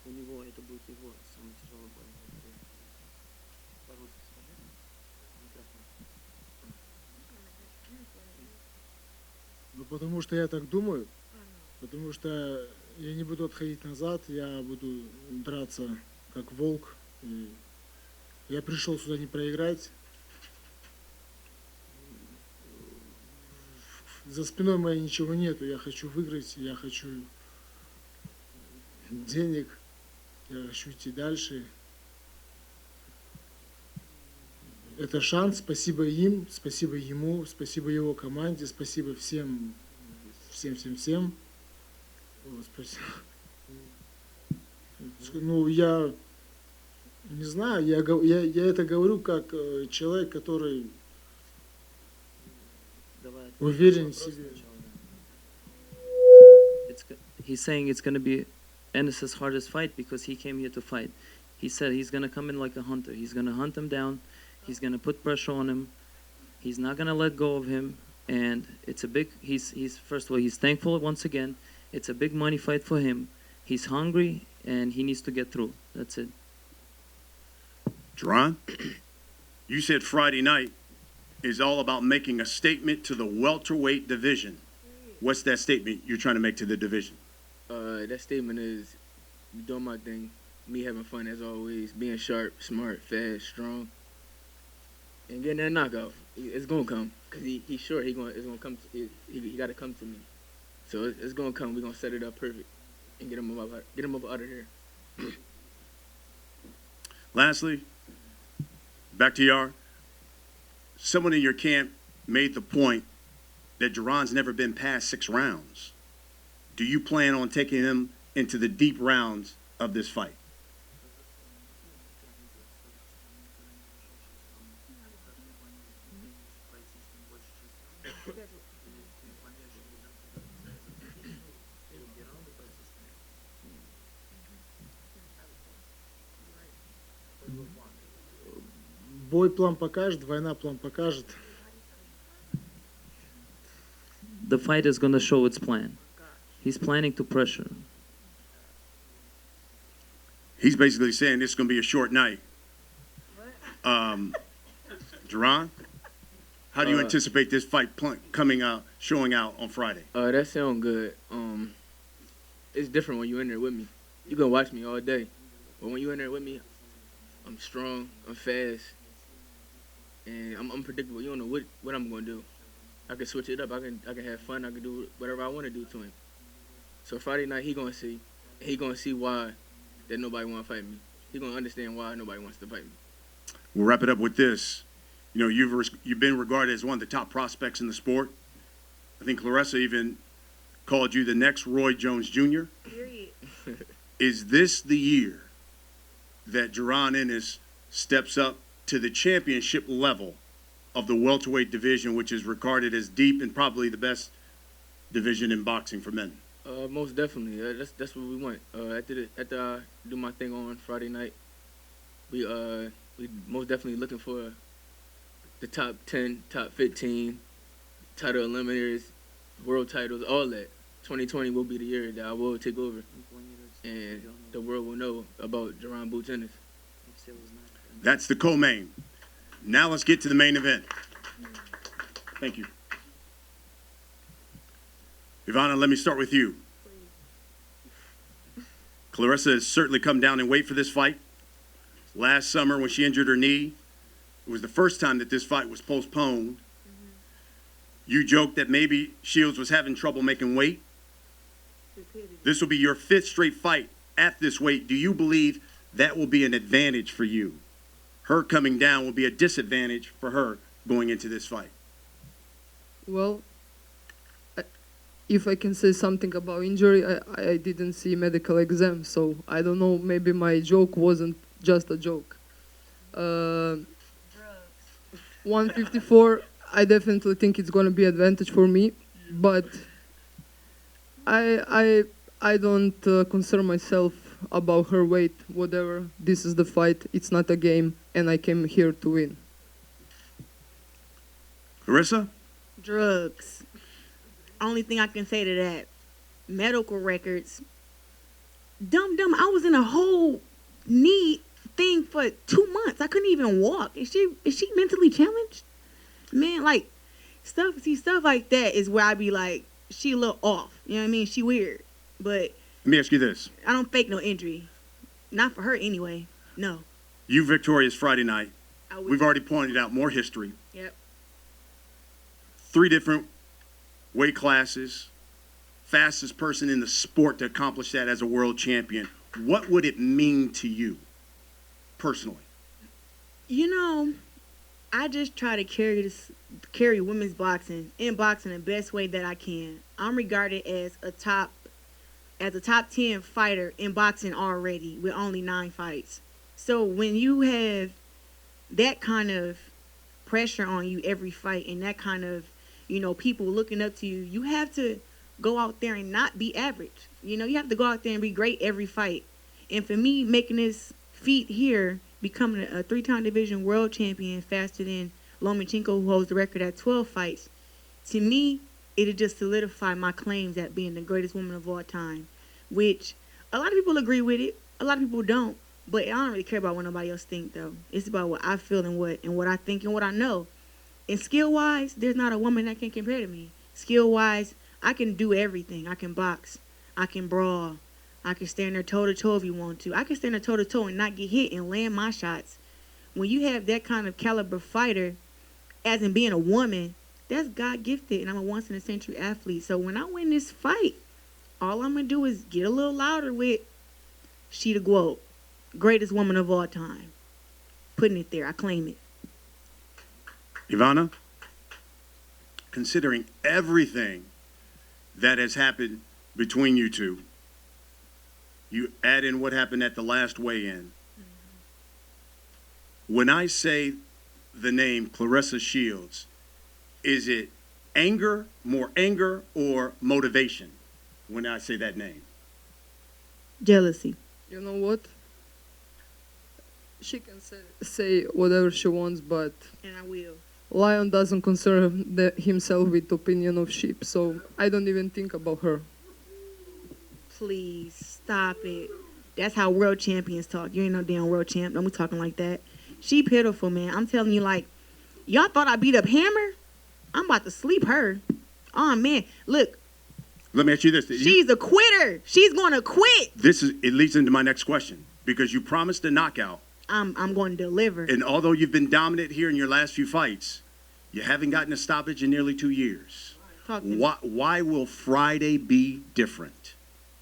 У него это будет его самый тяжелый бой в его карьере. По-русски скажи. Микрофон. Ну, потому что я так думаю, потому что я не буду отходить назад, я буду драться как волк. И я пришел сюда не проиграть. За спиной моей ничего нету, я хочу выиграть, я хочу денег, я хочу идти дальше. Это шанс, спасибо им, спасибо ему, спасибо его команде, спасибо всем. Вот, спасибо. Ну, я не знаю, я это говорю как человек, который уверен в себе. He's saying it's going to be Ennis's hardest fight because he came here to fight. He said he's going to come in like a hunter. He's going to hunt him down. He's going to put pressure on him. He's not going to let go of him. And it's a big, he's first of all, he's thankful once again. It's a big money fight for him. He's hungry and he needs to get through. That's it. Jaron, you said Friday night is all about making a statement to the welterweight division. What's that statement you're trying to make to the division? That statement is doing my thing, me having fun as always, being sharp, smart, fast, strong, and getting that knockout. It's gonna come because he's sure it's gonna come. He got to come to me, so it's gonna come. We're gonna set it up perfect and get him up out of here. Lastly, Bakhtiyar, someone in your camp made the point that Jaron's never been past 6 rounds. Do you plan on taking him into the deep rounds of this fight? Бой план покажет, война план покажет. The fight is going to show its plan. He's planning to pressure. He's basically saying this is going to be a short night. Jaron, how do you anticipate this fight coming out, showing out on Friday? That sounds good. It's different when you're in there with me. You can watch me all day, but when you're in there with me, I'm strong, I'm fast, and I'm unpredictable. You don't know what I'm gonna do. I can switch it up. I can have fun. I can do whatever I want to do to him. So Friday night he gonna see why that nobody want to fight me. He gonna understand why nobody wants to fight me. We'll wrap it up with this. You know, you've been regarded as one of the top prospects in the sport. I think Claressa even called you the next Roy Jones Jr. Is this the year that Jaron Ennis steps up to the championship level of the welterweight division, which is regarded as deep and probably the best division in boxing for men? Most definitely. That's what we want. After I do my thing on Friday night, we most definitely looking for the top 10, top 15, title eliminators, world titles, all that. 2020 will be the year that I will take over, and the world will know about Jaron Boots Ennis. That's the co-main. Now let's get to the main event. Thank you. Ivana, let me start with you. Claressa has certainly come down in weight for this fight. Last summer when she injured her knee, it was the first time that this fight was postponed. You joked that maybe Shields was having trouble making weight. This will be your 5th straight fight at this weight. Do you believe that will be an advantage for you? Her coming down will be a disadvantage for her going into this fight. Well, if I can say something about injury, I didn't see medical exam, so I don't know, maybe my joke wasn't just a joke. 154, I definitely think it's going to be advantage for me, but I don't concern myself about her weight, whatever. This is the fight, it's not a game, and I came here to win. Claressa? Drugs. Only thing I can say to that, medical records. Dumb. I was in a whole knee thing for 2 months. I couldn't even walk. Is she mentally challenged? Man, like stuff like that is where I be like, she a little off. You know what I mean? She weird. But Let me ask you this. I don't fake no injury. Not for her anyway. No. You victorious Friday night. I would. We've already pointed out more history. Yep. 3 different weight classes. Fastest person in the sport to accomplish that as a world champion. What would it mean to you personally? You know, I just try to carry women's boxing in boxing the best way that I can. I'm regarded as a top 10 fighter in boxing already with only 9 fights. So when you have that kind of pressure on you every fight and that kind of, people looking up to you, you have to go out there and not be average. You have to go out there and be great every fight. And for me, making this feat here, becoming a 3-time division world champion faster than Lomachenko, who holds the record at 12 fights, to me, it'll just solidify my claims at being the greatest woman of all time, which a lot of people agree with it, a lot of people don't, but I don't really care about what nobody else think, though. It's about what I feel and what I think and what I know. And skill-wise, there's not a woman that can compare to me. Skill-wise, I can do everything. I can box. I can brawl. I can stand there toe-to-toe if you want to. I can stand there toe-to-toe and not get hit and land my shots. When you have that kind of caliber fighter, as in being a woman, that's God-gifted, and I'm a once-in-a-century athlete. So when I win this fight, all I'm going to do is get a little louder with she the GWOAT, greatest woman of all time. Putting it there. I claim it. Ivana, considering everything that has happened between you two, you add in what happened at the last weigh-in. When I say the name Claressa Shields, is it more anger, or motivation when I say that name? Jealousy. You know what? She can say whatever she wants, but And I will. lion doesn't concern himself with opinion of sheep, so I don't even think about her. Please, stop it. That's how world champions talk. You ain't no damn world champ. Don't be talking like that. She pitiful, man. I'm telling you, like, y'all thought I beat up Hammer? I'm about to sleep her. Oh, man. Look. Let me ask you this. She's a quitter. She's going to quit. It leads into my next question, because you promised a knockout. I'm going to deliver. And although you've been dominant here in your last few fights, you haven't gotten a stoppage in nearly 2 years. Why will Friday be different?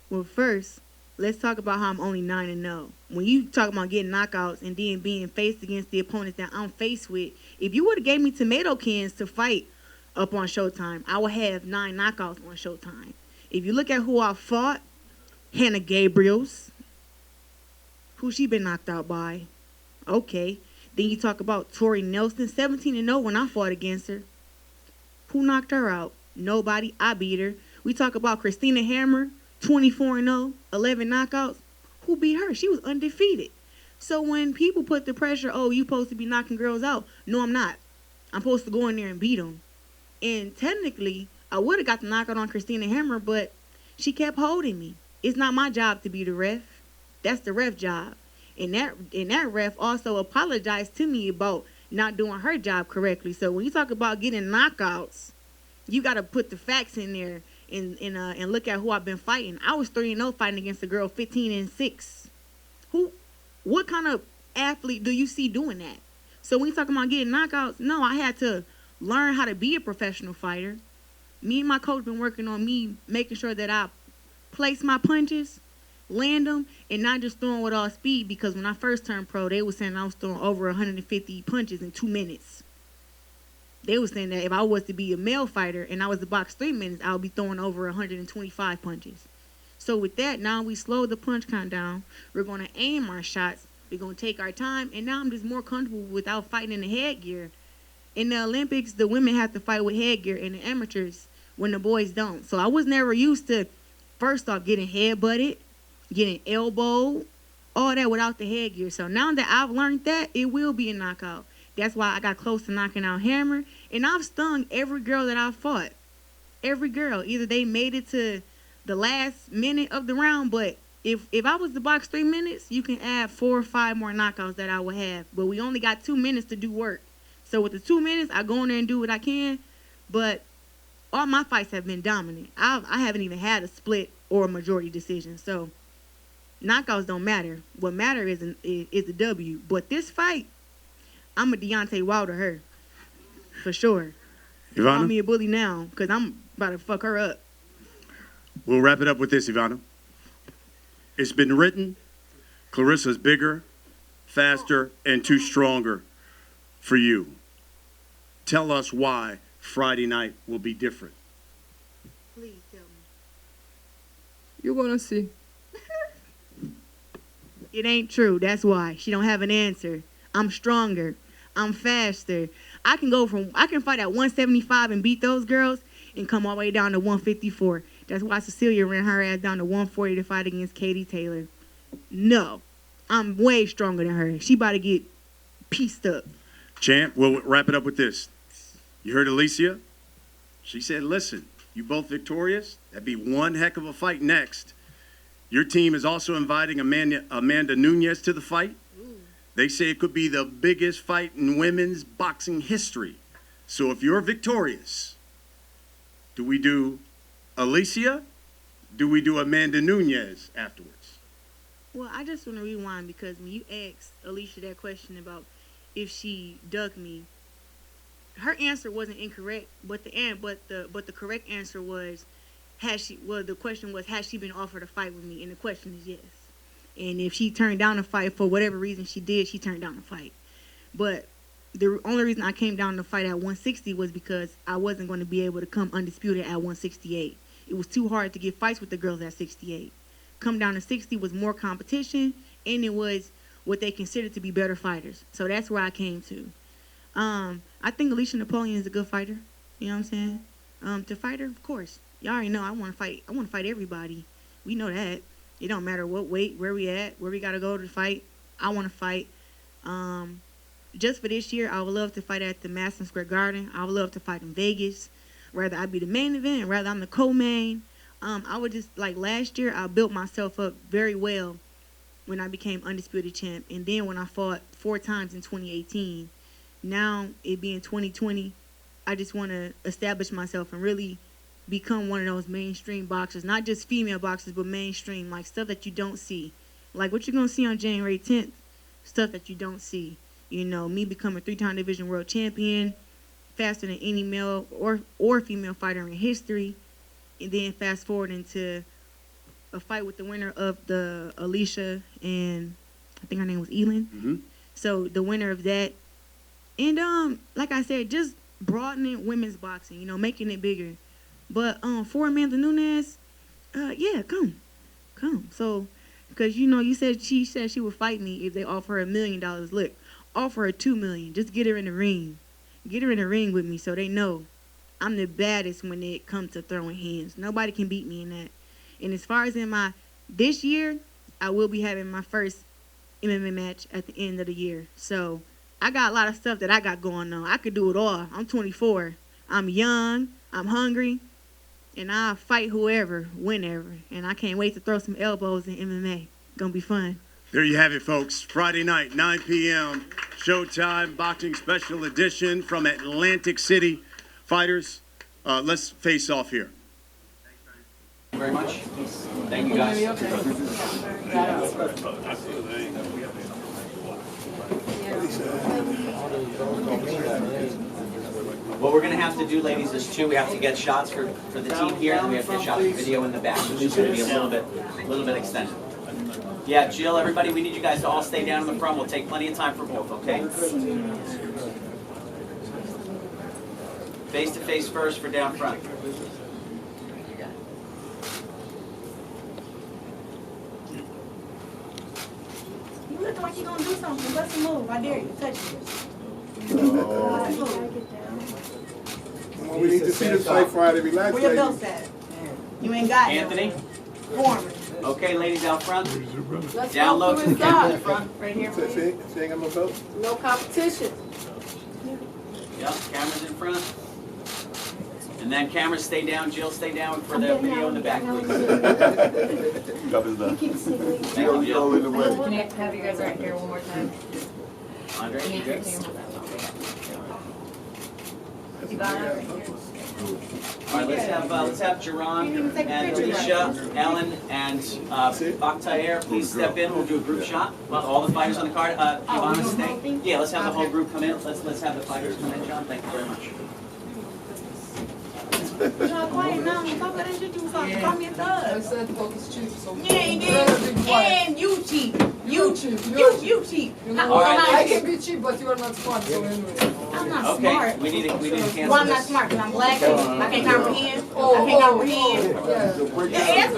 Well, first, let's talk about how I'm only 9-0. When you talk about getting knockouts and then being faced against the opponents that I'm faced with, if you would have gave me tomato cans to fight up on Showtime, I would have 9 knockouts on Showtime. If you look at who I fought, Hannah Gabriels, who she been knocked out by. Okay. Then you talk about Tori Nelson, 17-0 when I fought against her. Who knocked her out? Nobody. I beat her. We talk about Christina Hammer, 24-0, 11 knockouts. Who beat her? She was undefeated. So when people put the pressure, oh, you supposed to be knocking girls out. No, I'm not. I'm supposed to go in there and beat them. And technically, I would have got the knockout on Christina Hammer, but she kept holding me. It's not my job to be the ref. That's the ref job. And that ref also apologized to me about not doing her job correctly. So when you talk about getting knockouts, you got to put the facts in there and look at who I've been fighting. I was 3-0 fighting against a girl 15-6. What kind of athlete do you see doing that? So when you talk about getting knockouts, no, I had to learn how to be a professional fighter. Me and my coach been working on me making sure that I place my punches, land them, and not just throwing with all speed, because when I first turned pro, they were saying I was throwing over 150 punches in 2 minutes. They were saying that if I was to be a male fighter and I was to box 3 minutes, I would be throwing over 125 punches. So with that, now we slowed the punch count down. We're going to aim our shots. We're going to take our time. And now I'm just more comfortable without fighting in the headgear. In the Olympics, the women have to fight with headgear, and the amateurs, when the boys don't. So I was never used to, first off, getting headbutted, getting elbowed, all that without the headgear. So now that I've learned that, it will be a knockout. That's why I got close to knocking out Hammer. And I've stung every girl that I've fought. Every girl. Either they made it to the last minute of the round, but if I was to box 3 minutes, you can add 4 or 5 more knockouts that I would have. But we only got 2 minutes to do work. So with the 2 minutes, I go in there and do what I can. But all my fights have been dominant. I haven't even had a split or a majority decision. So knockouts don't matter. What matters is the W. But this fight, I'm a Deontay Wilder her. For sure. Ivana? Call me a bully now, because I'm about to fuck her up. We'll wrap it up with this, Ivana. It's been written, Claressa's bigger, faster, and too stronger for you. Tell us why Friday night will be different. Please tell me. You're gonna see. It ain't true. That's why. She don't have an answer. I'm stronger. I'm faster. I can fight at 175 and beat those girls and come all the way down to 154. That's why Cecilia ran her ass down to 140 to fight against Katie Taylor. No. I'm way stronger than her. She about to get pieced up. Champ, we'll wrap it up with this. You heard Alicia? She said, listen, you both victorious. That'd be one heck of a fight next. Your team is also inviting Amanda Nunes to the fight. They say it could be the biggest fight in women's boxing history. So if you're victorious, do we do Alicia? Do we do Amanda Nunes afterwards? Well, I just want to rewind, because when you asked Alicia that question about if she ducked me, her answer wasn't incorrect, but the correct answer was, the question was, has she been offered a fight with me? And the question is yes. And if she turned down a fight for whatever reason she did, she turned down a fight. But the only reason I came down to fight at 160 was because I wasn't going to be able to come undisputed at 168. It was too hard to get fights with the girls at 68. Come down to 60 was more competition, and it was what they considered to be better fighters. So that's where I came to. I think Alicia Napoleon is a good fighter. You know what I'm saying? To fight her, of course. Y'all already know I want to fight. I want to fight everybody. We know that. It don't matter what weight, where we at, where we got to go to fight. I want to fight. Just for this year, I would love to fight at the Madison Square Garden. I would love to fight in Vegas. Rather I be the main event, rather I'm the co-main. I would just, like last year, I built myself up very well when I became Undisputed champ. And then when I fought 4 times in 2018, now it being 2020, I just want to establish myself and really become one of those mainstream boxers, not just female boxers, but mainstream, like stuff that you don't see. Like what you're going to see on January 10th, stuff that you don't see. You know, me becoming a 3-time division world champion, faster than any male or female fighter in history, and then fast forward into a fight with the winner of the Alicia and I think her name was Elin. Mm-hmm. So the winner of that, and like I said, just broadening women's boxing, you know, making it bigger. But for Amanda Nunes, yeah, come. So, because you know, she said she would fight me if they offer her $1 million. Look, offer her $2 million. Just get her in the ring. Get her in the ring with me so they know I'm the baddest when it comes to throwing hands. Nobody can beat me in that. And as far as this year, I will be having my first MMA match at the end of the year. So I got a lot of stuff that I got going on. I could do it all. I'm 24. I'm young. I'm hungry. And I'll fight whoever, whenever. And I can't wait to throw some elbows in MMA. Gonna be fun. There you have it, folks. Friday night, 9 p.m., Showtime Boxing Special Edition from Atlantic City. Fighters, let's face off here. Thank you very much. Thank you, guys. What we're going to have to do, ladies, is we have to get shots for the team here, and we have to get shots of video in the back, which is going to be a little bit extended. Yeah, Jill, everybody, we need you guys to all stay down in the front. We'll take plenty of time for both, okay? Face to face first for down front. You look like you're gonna do something. Let's move. I dare you. Touch it. Well, we need to see this fight Friday. Relax, Where your ladies. belt's at? You ain't got it. Anthony? Foreman. Okay, ladies out front. Let's Down go low for to the the camera in side. front. Right here, She please. ain't got no belt. No competition. Yep, cameras in front. And then cameras stay down. Jill, stay down for the video in the back, please. Covers done. Thank you, Jill. in the way. Can I have you guys right here one more time? Andre, you good? All right, let's have Jaron and Alicia, Elin, and Bakhtiyar please step in. We'll do a group shot. All the fighters on the card. Ivana, stay. Yeah, let's have the whole group come in. Let's have the fighters come in, John. Thank you very much. You're not quiet now. You talk about that shit. You was talking. Call me a I thug. said talk is cheap, so Yeah, you better be did. quiet. And you cheap. You cheap. You're You cheap. You know, All right, I ladies. can be cheap, but you are not smart, so anyway. I'm not Okay, smart. we need to cancel Well, I'm not this. smart because I'm black. I can't comprehend. I Oh, can't comprehend. yeah.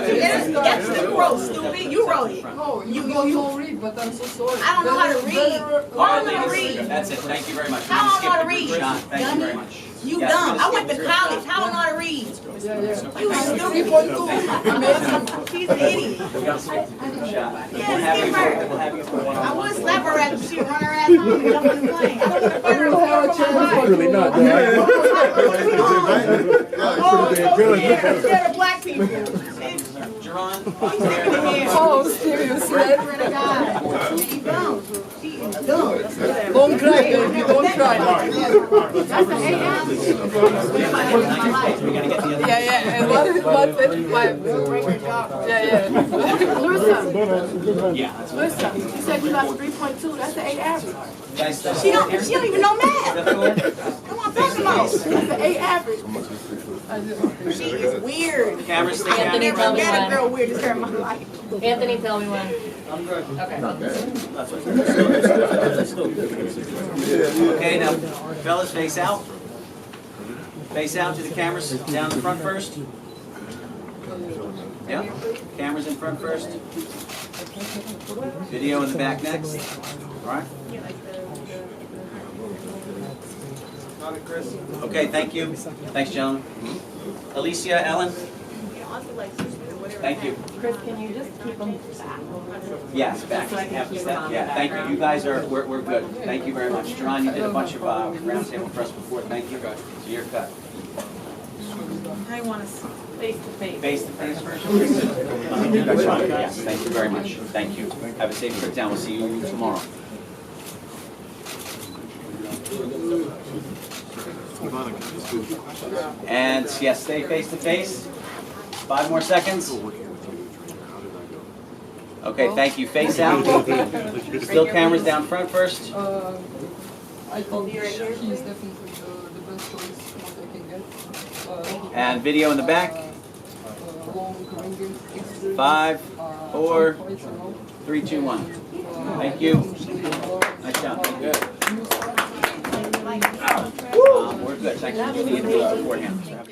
That's what you wrote, stupid. You wrote it. No, you don't read, but I'm so sorry. I don't know how to read. All I right, don't know how to ladies. read. That's it. Thank you very much. I don't know how to We're gonna skip the group read. shot. Thank you very much. You Yes, dumb. we're I gonna went to skip the college. I don't know how to read. Yeah. You stupid. 3.2. Amazing. She's an idiot. We gotta skip the group shot. Yeah, We'll have skip you- her. we'll have you for I one-on-one. would slap her ass if she run her ass home and jump on the plane. I don't want to fight her. We'll have a chance for Really not, dog. Oh, so scared of black people. Jaron, Oh, Steve, you said. Swear to God. She dumb. She is dumb. Don't cry, baby. Don't cry. That's the AI. we gotta get the other. Yeah. And what 35? Yeah. Yeah, that's what. Listen, you said you lost 3.2. That's the 8 average. Guys, She don't even know math. Step forward. Come on, talk about. That's the 8 average. She is weird. Cameras stay I down. never met a girl weird as her in my life. Anthony, tell me when. Okay, now, fellas, face out. Face out to the cameras. Down in front first. Yep. Cameras in front first. Video in the back next. All right. Okay, thank you. Thanks, gentlemen. Alicia, Elin. Thank you. Chris, can you just keep them back? Yes, back. Yeah, thank you. You guys are, we're good. Thank you very much. Jaron, you did a bunch of round table for us before. Thank you. So you're cut. I want to face to face. Face to face first. Yes, thank you very much. Thank you. Have a safe trip down. We'll see you tomorrow. And yes, stay face to face. 5 more seconds. Okay, thank you. Face out. Still cameras down front first. I think he's definitely the best choice what I can get. And video in the back. Long ring experience. 5, 4, 3, 2, 1. Thank you. Nice job. We're good. Thank you for the info beforehand.